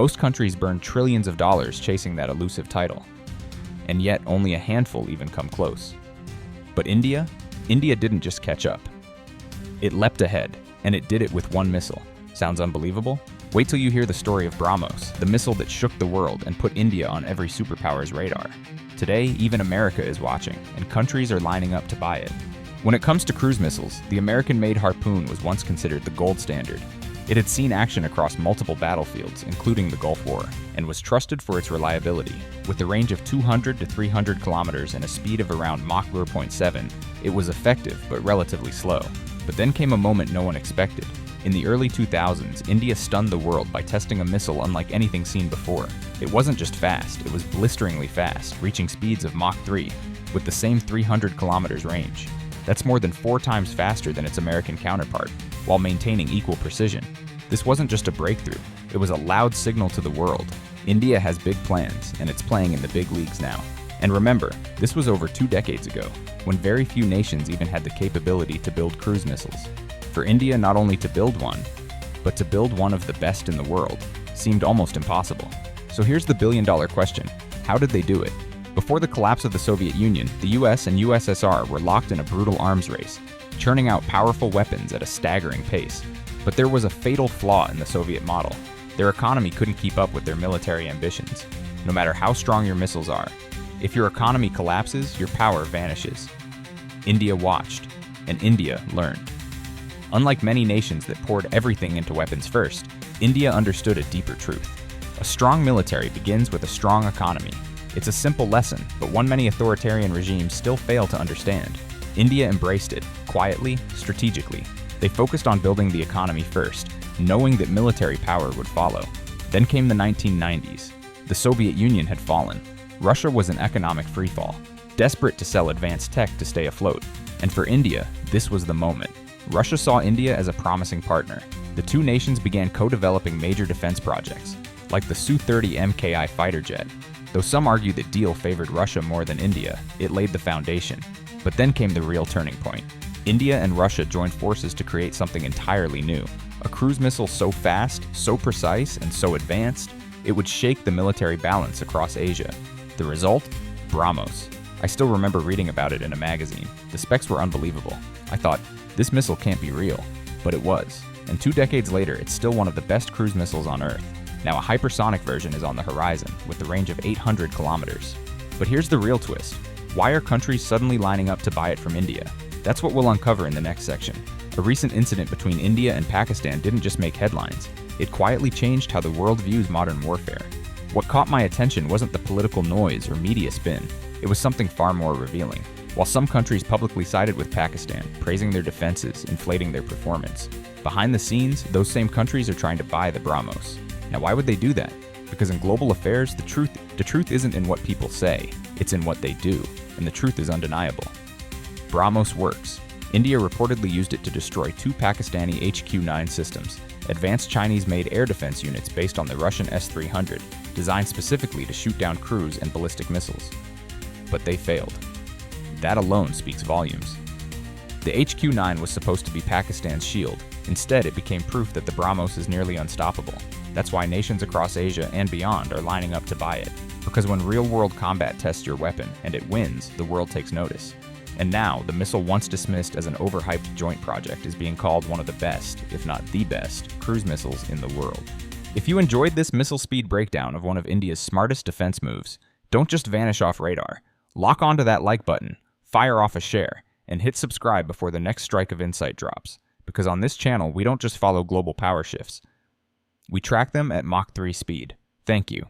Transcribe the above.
Most countries burn trillions of dollars chasing that elusive title. And yet, only a handful even come close. But India didn't just catch up. It leapt ahead, and it did it with one missile. Sounds unbelievable? Wait till you hear the story of BrahMos, the missile that shook the world and put India on every superpower's radar. Today, even America is watching, and countries are lining up to buy it. When it comes to cruise missiles, the American-made Harpoon was once considered the gold standard. It had seen action across multiple battlefields, including the Gulf War, and was trusted for its reliability. With a range of 200 to 300 kilometers and a speed of around Mach 0.7, it was effective but relatively slow. But then came a moment no one expected. In the early 2000s, India stunned the world by testing a missile unlike anything seen before. It wasn't just fast, it was blisteringly fast, reaching speeds of Mach 3, with the same 300 kilometers range. That's more than 4 times faster than its American counterpart, while maintaining equal precision. This wasn't just a breakthrough, it was a loud signal to the world. India has big plans, and it's playing in the big leagues now. And remember, this was over 2 decades ago, when very few nations even had the capability to build cruise missiles. For India not only to build one, but to build one of the best in the world, seemed almost impossible. So here's the billion-dollar question: how did they do it? Before the collapse of the Soviet Union, the US and USSR were locked in a brutal arms race, churning out powerful weapons at a staggering pace. But there was a fatal flaw in the Soviet model. Their economy couldn't keep up with their military ambitions. No matter how strong your missiles are, if your economy collapses, your power vanishes. India watched, and India learned. Unlike many nations that poured everything into weapons first, India understood a deeper truth. A strong military begins with a strong economy. It's a simple lesson, but one many authoritarian regimes still fail to understand. India embraced it, quietly, strategically. They focused on building the economy first, knowing that military power would follow. Then came the 1990s. The Soviet Union had fallen. Russia was in economic freefall, desperate to sell advanced tech to stay afloat. And for India, this was the moment. Russia saw India as a promising partner. The two nations began co-developing major defense projects, like the Su-30 MKI fighter jet. Though some argue that deal favored Russia more than India, it laid the foundation. But then came the real turning point. India and Russia joined forces to create something entirely new. A cruise missile so fast, so precise, and so advanced, it would shake the military balance across Asia. The result? BrahMos. I still remember reading about it in a magazine. The specs were unbelievable. I thought, this missile can't be real. But it was. And 2 decades later, it's still one of the best cruise missiles on Earth. Now a hypersonic version is on the horizon, with the range of 800 kilometers. But here's the real twist. Why are countries suddenly lining up to buy it from India? That's what we'll uncover in the next section. A recent incident between India and Pakistan didn't just make headlines. It quietly changed how the world views modern warfare. What caught my attention wasn't the political noise or media spin. It was something far more revealing. While some countries publicly sided with Pakistan, praising their defenses, inflating their performance, behind the scenes, those same countries are trying to buy the BrahMos. Now, why would they do that? Because in global affairs, the truth isn't in what people say, it's in what they do, and the truth is undeniable. BrahMos works. India reportedly used it to destroy 2 Pakistani HQ-9 systems, advanced Chinese-made air defense units based on the Russian S-300, designed specifically to shoot down cruise and ballistic missiles. But they failed. That alone speaks volumes. The HQ-9 was supposed to be Pakistan's shield. Instead, it became proof that the BrahMos is nearly unstoppable. That's why nations across Asia and beyond are lining up to buy it. Because when real-world combat tests your weapon and it wins, the world takes notice. And now, the missile once dismissed as an overhyped joint project is being called one of the best, if not the best, cruise missiles in the world. If you enjoyed this missile speed breakdown of one of India's smartest defense moves, don't just vanish off radar. Lock onto that like button, fire off a share, and hit subscribe before the next strike of insight drops. Because on this channel, we don't just follow global power shifts. We track them at Mach 3 speed. Thank you.